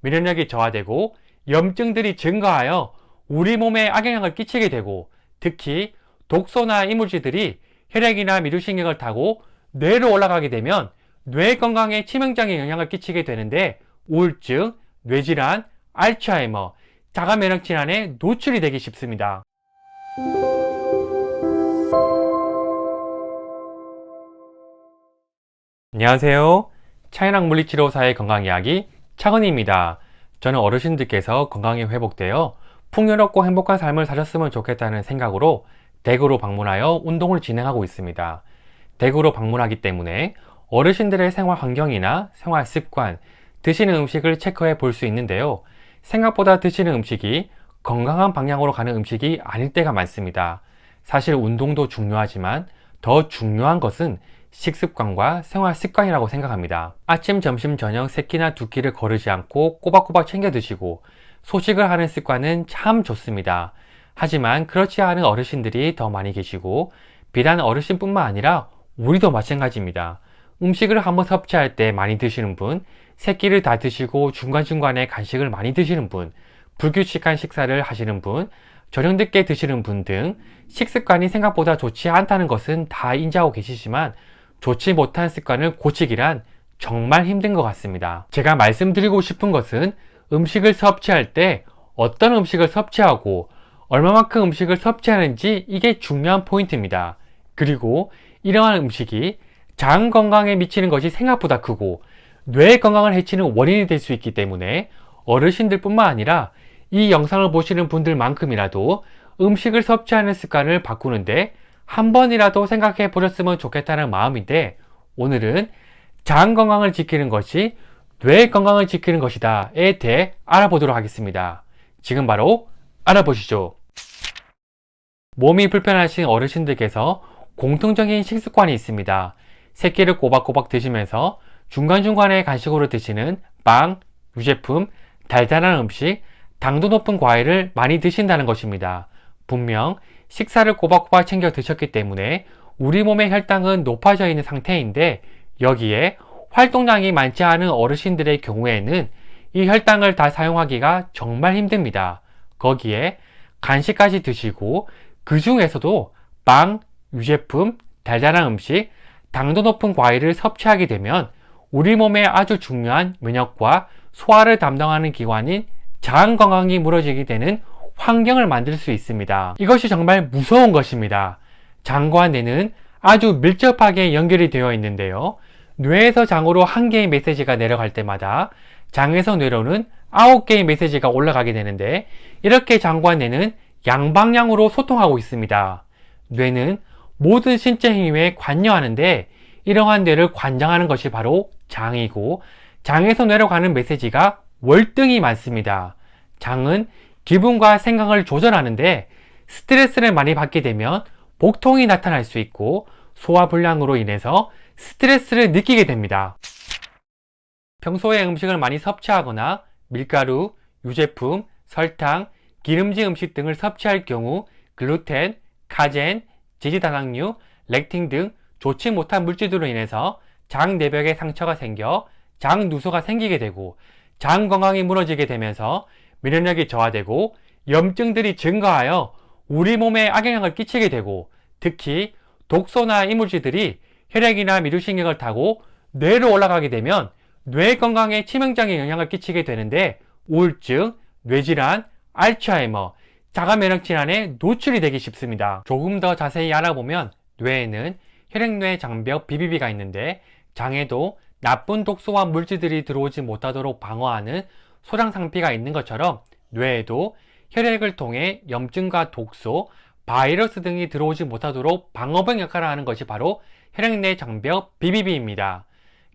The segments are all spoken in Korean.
면역력이 저하되고 염증들이 증가하여 우리 몸에 악영향을 끼치게 되고, 특히 독소나 이물질들이 혈액이나 미두신경을 타고 뇌로 올라가게 되면 뇌 건강에 치명적인 영향을 끼치게 되는데, 우울증, 뇌질환, 알츠하이머, 자가 면역 질환에 노출이 되기 쉽습니다. 안녕하세요. 차이랑 물리치료사의 건강이야기 차건희입니다. 저는 어르신들께서 건강이 회복되어 풍요롭고 행복한 삶을 사셨으면 좋겠다는 생각으로 댁으로 방문하여 운동을 진행하고 있습니다. 댁으로 방문하기 때문에 어르신들의 생활 환경이나 생활 습관, 드시는 음식을 체크해 볼 수 있는데요. 생각보다 드시는 음식이 건강한 방향으로 가는 음식이 아닐 때가 많습니다. 사실 운동도 중요하지만 더 중요한 것은 식습관과 생활 습관이라고 생각합니다. 아침, 점심, 저녁 3끼나 2끼를 거르지 않고 꼬박꼬박 챙겨 드시고 소식을 하는 습관은 참 좋습니다. 하지만 그렇지 않은 어르신들이 더 많이 계시고, 비단 어르신뿐만 아니라 우리도 마찬가지입니다. 음식을 한번 섭취할 때 많이 드시는 분, 3끼를 다 드시고 중간중간에 간식을 많이 드시는 분, 불규칙한 식사를 하시는 분, 저녁 늦게 드시는 분 등 식습관이 생각보다 좋지 않다는 것은 다 인지하고 계시지만, 좋지 못한 습관을 고치기란 정말 힘든 것 같습니다. 제가 말씀드리고 싶은 것은 음식을 섭취할 때 어떤 음식을 섭취하고 얼마만큼 음식을 섭취하는지, 이게 중요한 포인트입니다. 그리고 이러한 음식이 장 건강에 미치는 것이 생각보다 크고 뇌 건강을 해치는 원인이 될 수 있기 때문에 어르신들 뿐만 아니라 이 영상을 보시는 분들만큼이라도 음식을 섭취하는 습관을 바꾸는데 한 번이라도 생각해 보셨으면 좋겠다는 마음인데, 오늘은 장 건강을 지키는 것이 뇌 건강을 지키는 것이다에 대해 알아보도록 하겠습니다. 지금 바로 알아보시죠. 몸이 불편하신 어르신들께서 공통적인 식습관이 있습니다. 새끼를 꼬박꼬박 드시면서 중간중간에 간식으로 드시는 빵, 유제품, 달달한 음식, 당도 높은 과일을 많이 드신다는 것입니다. 분명 식사를 꼬박꼬박 챙겨 드셨기 때문에 우리 몸의 혈당은 높아져 있는 상태인데, 여기에 활동량이 많지 않은 어르신들의 경우에는 이 혈당을 다 사용하기가 정말 힘듭니다. 거기에 간식까지 드시고 그 중에서도 빵, 유제품, 달달한 음식, 당도 높은 과일을 섭취하게 되면 우리 몸에 아주 중요한 면역과 소화를 담당하는 기관인 장 건강이 무너지게 되는 환경을 만들 수 있습니다. 이것이 정말 무서운 것입니다. 장과 뇌는 아주 밀접하게 연결이 되어 있는데요. 뇌에서 장으로 1개의 메시지가 내려갈 때마다 장에서 뇌로는 9개의 메시지가 올라가게 되는데, 이렇게 장과 뇌는 양방향으로 소통하고 있습니다. 뇌는 모든 신체 행위에 관여하는데, 이러한 뇌를 관장하는 것이 바로 장이고, 장에서 뇌로 가는 메시지가 월등히 많습니다. 장은 기분과 생각을 조절하는데, 스트레스를 많이 받게 되면 복통이 나타날 수 있고 소화불량으로 인해서 스트레스를 느끼게 됩니다. 평소에 음식을 많이 섭취하거나 밀가루, 유제품, 설탕, 기름진 음식 등을 섭취할 경우 글루텐, 카제인, 지지다당류, 렉틴 등 좋지 못한 물질들로 인해서 장 내벽에 상처가 생겨 장 누수가 생기게 되고, 장 건강이 무너지게 되면서 면역력이 저하되고 염증들이 증가하여 우리 몸에 악영향을 끼치게 되고, 특히 독소나 이물질들이 혈액이나 미두신경을 타고 뇌로 올라가게 되면 뇌 건강에 치명적인 영향을 끼치게 되는데, 우울증, 뇌질환, 알츠하이머, 자가 면역 질환에 노출이 되기 쉽습니다. 조금 더 자세히 알아보면 뇌에는 혈액뇌 장벽 BBB가 있는데, 장에도 나쁜 독소와 물질들이 들어오지 못하도록 방어하는 소장상피가 있는 것처럼 뇌에도 혈액을 통해 염증과 독소, 바이러스 등이 들어오지 못하도록 방어벽 역할을 하는 것이 바로 혈액내 장벽 BBB입니다.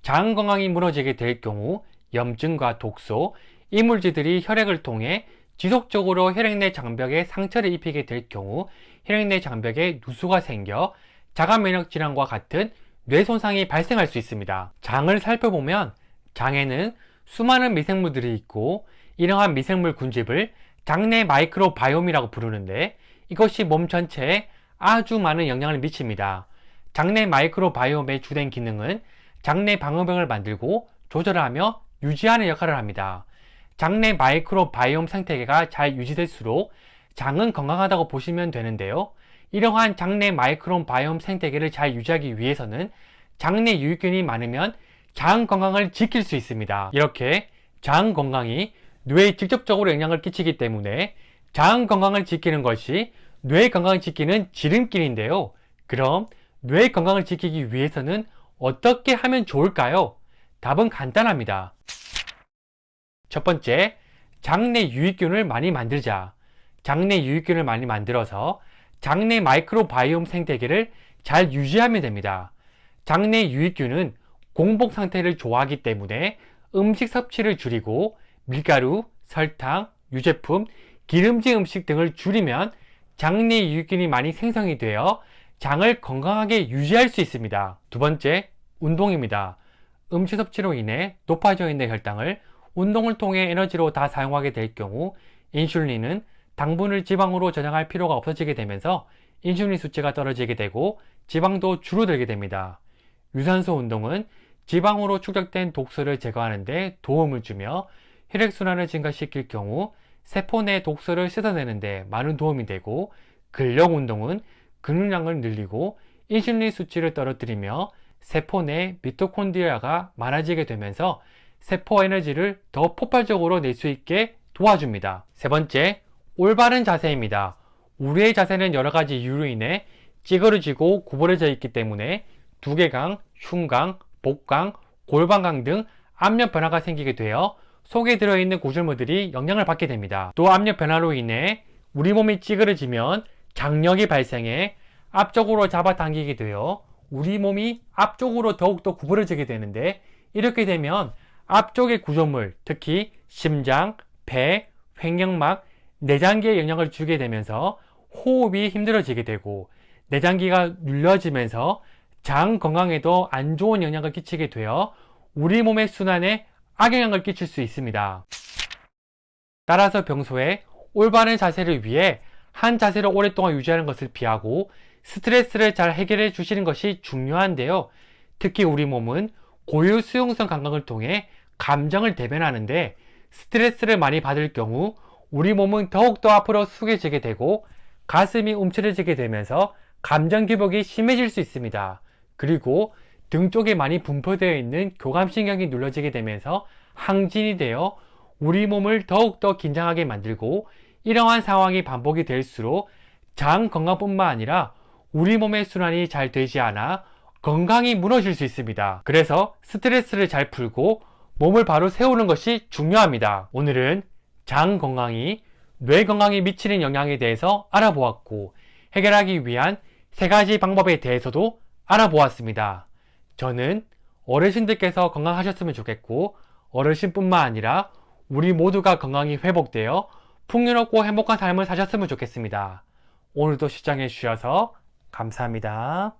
장 건강이 무너지게 될 경우 염증과 독소, 이물질들이 혈액을 통해 지속적으로 혈액내 장벽에 상처를 입히게 될 경우 혈액내 장벽에 누수가 생겨 자가 면역 질환과 같은 뇌 손상이 발생할 수 있습니다. 장을 살펴보면 장에는 수많은 미생물들이 있고, 이러한 미생물 군집을 장내 마이크로바이옴이라고 부르는데, 이것이 몸 전체에 아주 많은 영향을 미칩니다. 장내 마이크로바이옴의 주된 기능은 장내 방어벽을 만들고 조절하며 유지하는 역할을 합니다. 장내 마이크로바이옴 생태계가 잘 유지될수록 장은 건강하다고 보시면 되는데요. 이러한 장내 마이크로바이옴 생태계를 잘 유지하기 위해서는 장내 유익균이 많으면 장 건강을 지킬 수 있습니다. 이렇게 장 건강이 뇌에 직접적으로 영향을 끼치기 때문에 장 건강을 지키는 것이 뇌 건강을 지키는 지름길인데요. 그럼 뇌 건강을 지키기 위해서는 어떻게 하면 좋을까요? 답은 간단합니다. 첫 번째, 장내 유익균을 많이 만들자. 장내 유익균을 많이 만들어서 장내 마이크로바이옴 생태계를 잘 유지하면 됩니다. 장내 유익균은 공복 상태를 좋아하기 때문에 음식 섭취를 줄이고 밀가루, 설탕, 유제품, 기름진 음식 등을 줄이면 장내 유익균이 많이 생성이 되어 장을 건강하게 유지할 수 있습니다. 두 번째, 운동입니다. 음식 섭취로 인해 높아져 있는 혈당을 운동을 통해 에너지로 다 사용하게 될 경우 인슐린은 당분을 지방으로 저장할 필요가 없어지게 되면서 인슐린 수치가 떨어지게 되고 지방도 줄어들게 됩니다. 유산소 운동은 지방으로 축적된 독소를 제거하는 데 도움을 주며 혈액순환을 증가시킬 경우 세포 내 독소를 씻어내는 데 많은 도움이 되고, 근력 운동은 근육량을 늘리고 인슐린 수치를 떨어뜨리며 세포 내 미토콘드리아가 많아지게 되면서 세포 에너지를 더 폭발적으로 낼 수 있게 도와줍니다. 세 번째, 올바른 자세입니다. 우리의 자세는 여러 가지 이유로 인해 찌그러지고 구부러져 있기 때문에 두개강, 흉강, 복강, 골반강 등 압력 변화가 생기게 되어 속에 들어있는 구조물들이 영향을 받게 됩니다. 또 압력 변화로 인해 우리 몸이 찌그러지면 장력이 발생해 앞쪽으로 잡아당기게 되어 우리 몸이 앞쪽으로 더욱더 구부러지게 되는데, 이렇게 되면 앞쪽의 구조물, 특히 심장, 폐, 횡격막, 내장기에 영향을 주게 되면서 호흡이 힘들어지게 되고 내장기가 눌려지면서 장 건강에도 안 좋은 영향을 끼치게 되어 우리 몸의 순환에 악영향을 끼칠 수 있습니다. 따라서 평소에 올바른 자세를 위해 한 자세를 오랫동안 유지하는 것을 피하고 스트레스를 잘 해결해 주시는 것이 중요한데요. 특히 우리 몸은 고유 수용성 감각을 통해 감정을 대변하는데, 스트레스를 많이 받을 경우 우리 몸은 더욱더 앞으로 숙여지게 되고 가슴이 움츠러지게 되면서 감정 기복이 심해질 수 있습니다. 그리고 등 쪽에 많이 분포되어 있는 교감신경이 눌러지게 되면서 항진이 되어 우리 몸을 더욱더 긴장하게 만들고, 이러한 상황이 반복이 될수록 장 건강뿐만 아니라 우리 몸의 순환이 잘 되지 않아 건강이 무너질 수 있습니다. 그래서 스트레스를 잘 풀고 몸을 바로 세우는 것이 중요합니다. 오늘은 장 건강이 뇌 건강에 미치는 영향에 대해서 알아보았고, 해결하기 위한 3가지 방법에 대해서도 알아보았습니다. 저는 어르신들께서 건강하셨으면 좋겠고, 어르신뿐만 아니라 우리 모두가 건강이 회복되어 풍요롭고 행복한 삶을 사셨으면 좋겠습니다. 오늘도 시청해 주셔서 감사합니다.